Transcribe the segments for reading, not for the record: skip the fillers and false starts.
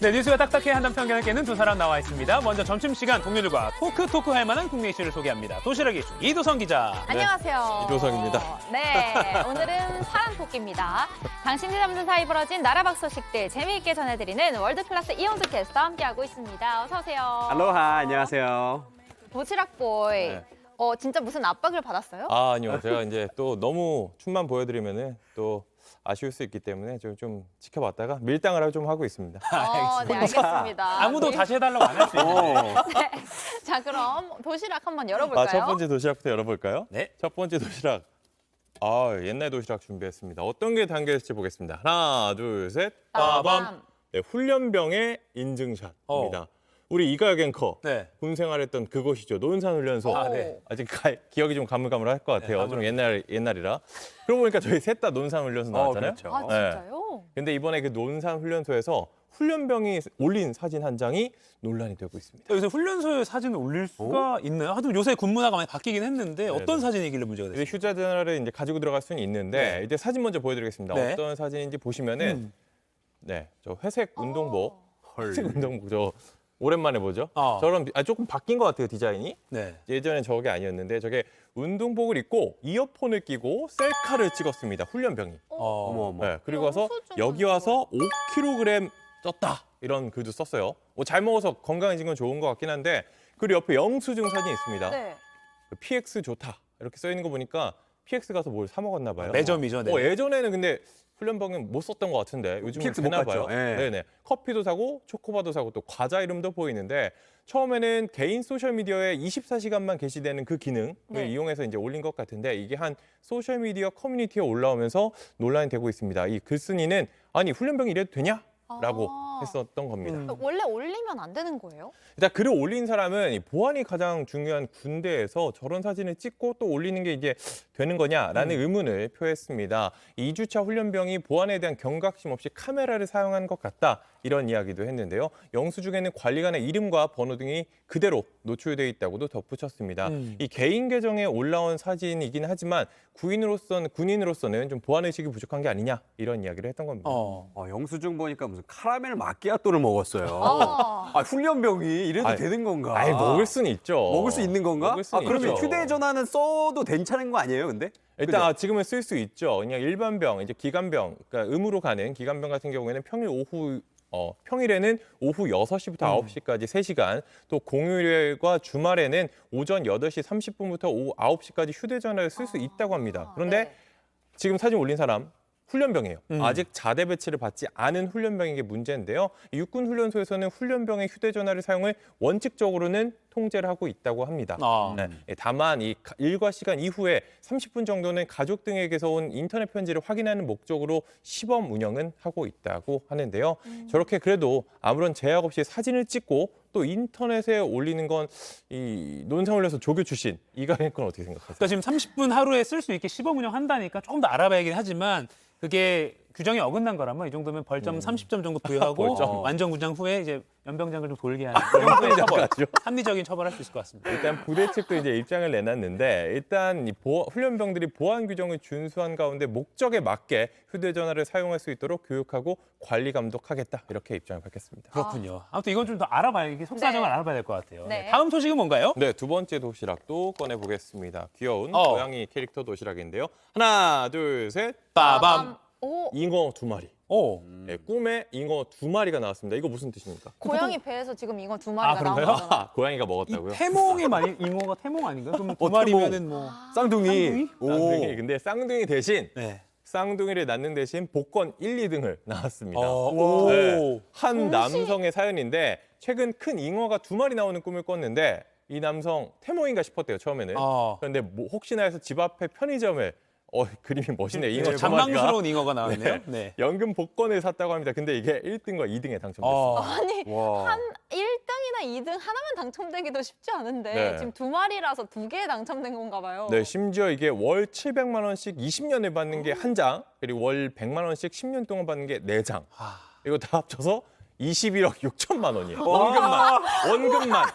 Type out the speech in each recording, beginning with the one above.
네, 뉴스가 딱딱해 한담 편견을 깨는 두 사람 나와 있습니다. 먼저 점심시간 동료들과 토크할 만한 국내 이슈를 소개합니다. 도시락 이슈 이도성 기자. 안녕하세요. 이도성입니다. 네, 오늘은 사람 토끼입니다. 당신들 잡는 사이 벌어진 나라박 소식들 재미있게 전해드리는 월드클래스 이영수 캐스터와 함께하고 있습니다. 어서 오세요. 알로하, 안녕하세요. 도시락보이. 네. 진짜 무슨 압박을 받았어요? 아니요, 제가 이제 또 너무 춤만 보여드리면은 또 아쉬울 수 있기 때문에 좀 지켜봤다가 밀당을 좀 하고 있습니다. 네, 알겠습니다. 아무도 네. 다시 해달라고 안 할 수 있는데. 네. 자, 그럼 도시락 한번 열어볼까요? 첫 번째 도시락부터 열어볼까요? 네. 첫 번째 도시락. 옛날 도시락 준비했습니다. 어떤 게 담겨있을지 보겠습니다. 하나, 둘, 셋. 빠밤. 네, 훈련병의 인증샷입니다. 우리 이가혁 앵커 네. 군 생활했던 그곳이죠. 논산훈련소. 아, 네. 아직 기억이 좀 가물가물할 것 같아요. 네, 좀 옛날이라. 그러고 보니까 저희 셋 다 논산훈련소 나왔잖아요. 그렇죠. 아, 진짜요? 근데 이번에 그 논산훈련소에서 훈련병이 올린 사진 한 장이 논란이 되고 있습니다. 여기서 훈련소에 사진을 올릴 수가 있나요? 하여튼 요새 군 문화가 많이 바뀌긴 했는데 어떤 사진이길래 문제가 이제 됐어요? 휴대전화를 이제 가지고 들어갈 수는 있는데 네. 이제 사진 먼저 보여드리겠습니다. 네. 어떤 사진인지 보시면은 네, 저 회색 운동복, 회색 운동복 저 오랜만에 보죠. 저런 조금 바뀐 것 같아요 디자인이. 네. 예전엔 저게 아니었는데 저게 운동복을 입고 이어폰을 끼고 셀카를 찍었습니다. 훈련병이. 네, 그리고 와서 여기 와서 5kg 쪘다 이런 글도 썼어요. 잘 먹어서 건강해진 건 좋은 것 같긴 한데 그리고 옆에 영수증 사진이 있습니다. 네. PX 좋다 이렇게 써 있는 거 보니까 PX 가서 뭘 사 먹었나 봐요. 매점이죠. 네. 예전에는 근데 훈련병은 못 썼던 것 같은데 요즘은 PX 되나 못 봐요. 갔죠. 예. 네네. 커피도 사고 초코바도 사고 또 과자 이름도 보이는데 처음에는 개인 소셜 미디어에 24시간만 게시되는 그 기능을 네. 이용해서 이제 올린 것 같은데 이게 한 소셜 미디어 커뮤니티에 올라오면서 논란이 되고 있습니다. 이 글쓴이는 아니 훈련병이 이래도 되냐? 라고 했었던 겁니다. 원래 올리면 안 되는 거예요? 일단 글을 올린 사람은 이 보안이 가장 중요한 군대에서 저런 사진을 찍고 또 올리는 게 이게 되는 거냐라는 의문을 표했습니다. 2주차 훈련병이 보안에 대한 경각심 없이 카메라를 사용한 것 같다. 이런 이야기도 했는데요. 영수증에는 관리관의 이름과 번호 등이 그대로 노출되어 있다고도 덧붙였습니다. 이 개인 계정에 올라온 사진이긴 하지만 군인으로서는 좀 보안 의식이 부족한 게 아니냐 이런 이야기를 했던 겁니다. 영수증 보니까 무슨 카라멜 마끼아또를 먹었어요. 훈련병이 이래도 아이, 되는 건가? 먹을 수는 있죠. 먹을 수 있는 건가? 먹을 수는 그러면 있죠. 휴대전화는 써도 괜찮은 거 아니에요, 근데? 일단 지금은 쓸 수 있죠. 그냥 일반 병, 이제 기관병, 그러니까 의무로 가는 기관병 같은 경우에는 평일에는 오후 6시부터 9시까지 3시간, 또 공휴일과 주말에는 오전 8시 30분부터 오후 9시까지 휴대전화를 쓸 수 있다고 합니다. 그런데 네. 지금 사진 올린 사람 훈련병이에요. 아직 자대 배치를 받지 않은 훈련병인 게 문제인데요. 육군훈련소에서는 훈련병의 휴대전화를 사용을 원칙적으로는 통제를 하고 있다고 합니다. 네, 다만 이 일과 시간 이후에 30분 정도는 가족 등에게서 온 인터넷 편지를 확인하는 목적으로 시범 운영은 하고 있다고 하는데요. 저렇게 그래도 아무런 제약 없이 사진을 찍고 또 인터넷에 올리는 건 이 논산훈련소 조교 출신 이가영 건 어떻게 생각하세요? 그러니까 지금 30분 하루에 쓸 수 있게 시범 운영한다니까 조금 더 알아봐야긴 하지만 그게 규정이 어긋난 거라면 이 정도면 벌점 30점 정도 부여하고 벌점. 완전 군장 후에 이제 연병장을 좀 돌게 하는 그 정도의 처벌, 합리적인 처벌할 수 있을 것 같습니다. 일단 부대 측도 이제 입장을 내놨는데 일단 이 훈련병들이 보안 규정을 준수한 가운데 목적에 맞게 휴대전화를 사용할 수 있도록 교육하고 관리 감독하겠다 이렇게 입장을 밝혔습니다. 그렇군요. 아무튼 이건 좀 더 알아봐야 이게 속사정을 네. 알아봐야 될 것 같아요. 네. 다음 소식은 뭔가요? 네, 두 번째 도시락도 꺼내보겠습니다. 귀여운 어. 고양이 캐릭터 도시락인데요. 하나, 둘, 셋. 빠밤. 오, 잉어 2마리. 오. 네, 꿈에 잉어 2마리가 나왔습니다. 이거 무슨 뜻입니까? 고양이 배에서 지금 이거 2마리가 그런가요? 나온 거잖아요. 고양이가 이 먹었다고요? 태몽이 많이 잉어가 태몽 아닌가요? 그럼 두 태몽. 마리면은 뭐 쌍둥이. 쌍둥이. 근데 쌍둥이 대신 네. 쌍둥이를 낳는 대신 복권 1, 2등을 낳았습니다. 오. 네, 한 남성의 사연인데 최근 큰 잉어가 2마리 나오는 꿈을 꿨는데 이 남성 태몽인가 싶었대요 처음에는. 그런데 혹시나 해서 집 앞에 편의점에 그림이 멋있네. 잉어 2마리가 장망스러운 잉어가 나왔네요. 네. 연금 복권을 샀다고 합니다. 근데 이게 1등과 2등에 당첨됐어요. 아니, 와. 한 1등이나 2등 하나만 당첨되기도 쉽지 않은데 네. 지금 2마리라서 2개에 당첨된 건가 봐요. 네, 심지어 이게 월 700만 원씩 20년을 받는 게 한 장, 그리고 월 100만 원씩 10년 동안 받는 게 4장. 이거 다 합쳐서 21억 6천만 원이에요. 원금만.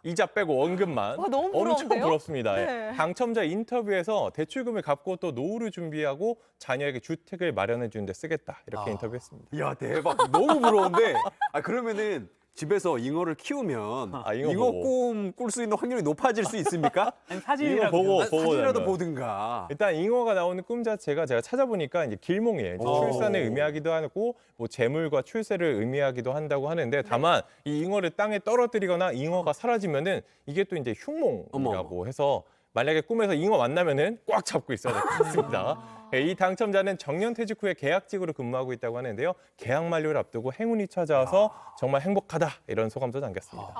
이자 빼고 원금만. 와, 너무 엄청 부러운데요? 부럽습니다. 예. 네. 당첨자 인터뷰에서 대출금을 갚고 또 노후를 준비하고 자녀에게 주택을 마련해 주는데 쓰겠다. 이렇게 인터뷰했습니다. 야, 대박. 너무 부러운데. 그러면은 집에서 잉어를 키우면 잉어 잉어 보고. 꿈 꿀 수 있는 확률이 높아질 수 있습니까? 아니, 이거 사진이라도 보고 사진이라도 보면. 보든가. 일단 잉어가 나오는 꿈 자체가 제가 찾아보니까 이제 길몽이에요. 이제 오. 출산을 의미하기도 하고 뭐 재물과 출세를 의미하기도 한다고 하는데 다만 이 잉어를 땅에 떨어뜨리거나 잉어가 사라지면은 이게 또 이제 흉몽이라고 해서 만약에 꿈에서 잉어 만나면은 꽉 잡고 있어야 될 것 같습니다. 이 당첨자는 정년퇴직 후에 계약직으로 근무하고 있다고 하는데요. 계약 만료를 앞두고 행운이 찾아와서 정말 행복하다 이런 소감도 남겼습니다.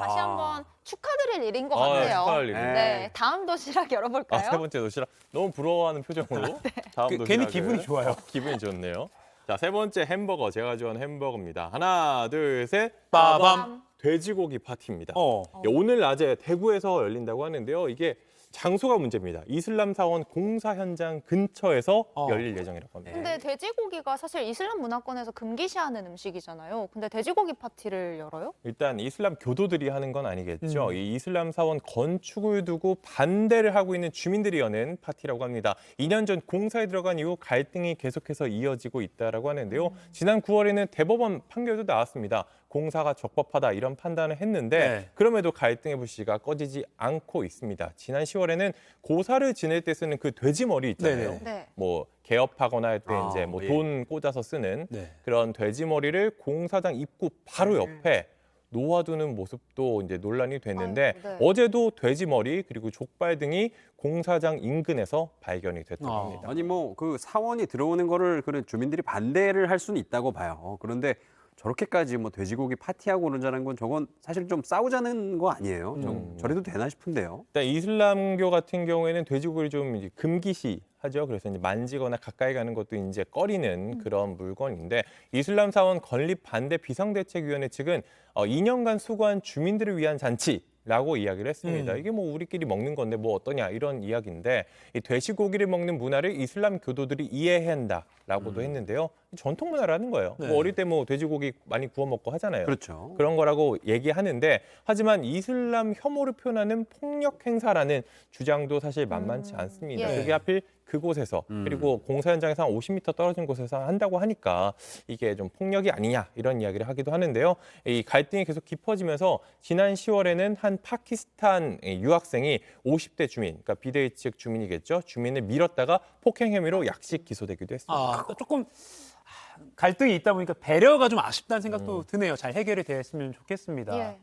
다시 한번 축하드릴 일인 것 아, 같아요. 축하할 일이네요. 네, 다음 도시락 열어볼까요? 세 번째 도시락 너무 부러워하는 표정으로 다음 도시락을. 괜히 기분이 좋아요. 기분이 좋네요. 자, 세 번째 햄버거 제가 좋아하는 햄버거입니다. 하나, 둘, 셋. 빠밤. 돼지고기 파티입니다. 어. 오늘 낮에 대구에서 열린다고 하는데요. 이게 장소가 문제입니다. 이슬람 사원 공사 현장 근처에서 열릴 예정이라고 합니다. 근데 돼지고기가 사실 이슬람 문화권에서 금기시하는 음식이잖아요. 근데 돼지고기 파티를 열어요? 일단 이슬람 교도들이 하는 건 아니겠죠. 이 이슬람 사원 건축을 두고 반대를 하고 있는 주민들이 여는 파티라고 합니다. 2년 전 공사에 들어간 이후 갈등이 계속해서 이어지고 있다라고 하는데요. 지난 9월에는 대법원 판결도 나왔습니다. 공사가 적법하다 이런 판단을 했는데 네. 그럼에도 갈등의 불씨가 꺼지지 않고 있습니다. 지난 10월에는 고사를 지낼 때 쓰는 그 돼지머리 있잖아요. 네네. 네. 뭐 개업하거나 할 때 아, 이제 뭐 예. 돈 꽂아서 쓰는 네. 그런 돼지머리를 공사장 입구 바로 옆에 놓아두는 모습도 이제 논란이 됐는데 아이고, 네. 어제도 돼지머리 그리고 족발 등이 공사장 인근에서 발견이 됐다고 아. 합니다. 아니 뭐 그 사원이 들어오는 거를 그런 주민들이 반대를 할 수는 있다고 봐요. 그런데 저렇게까지 뭐 돼지고기 파티하고 그러자는 건 저건 사실 좀 싸우자는 거 아니에요? 저래도 되나 싶은데요. 일단 이슬람교 같은 경우에는 돼지고기를 좀 이제 금기시하죠. 그래서 이제 만지거나 가까이 가는 것도 이제 꺼리는 그런 물건인데 이슬람 사원 건립 반대 비상대책위원회 측은 2년간 수고한 주민들을 위한 잔치라고 이야기를 했습니다. 이게 뭐 우리끼리 먹는 건데 뭐 어떠냐 이런 이야기인데 이 돼지고기를 먹는 문화를 이슬람 교도들이 이해해야 한다라고도 했는데요. 전통 문화라는 거예요. 네. 뭐 어릴 때 뭐 돼지고기 많이 구워 먹고 하잖아요. 그렇죠. 그런 거라고 얘기하는데 하지만 이슬람 혐오를 표현하는 폭력 행사라는 주장도 사실 만만치 않습니다. 예. 그게 하필 그곳에서 그리고 공사 현장에서 한 50m 떨어진 곳에서 한다고 하니까 이게 좀 폭력이 아니냐 이런 이야기를 하기도 하는데요. 이 갈등이 계속 깊어지면서 지난 10월에는 한 파키스탄 유학생이 50대 주민, 그러니까 비대위 측 주민이겠죠. 주민을 밀었다가 폭행 혐의로 약식 기소되기도 했습니다. 그러니까 조금 갈등이 있다 보니까 배려가 좀 아쉽다는 생각도 드네요. 잘 해결이 됐으면 좋겠습니다. 예.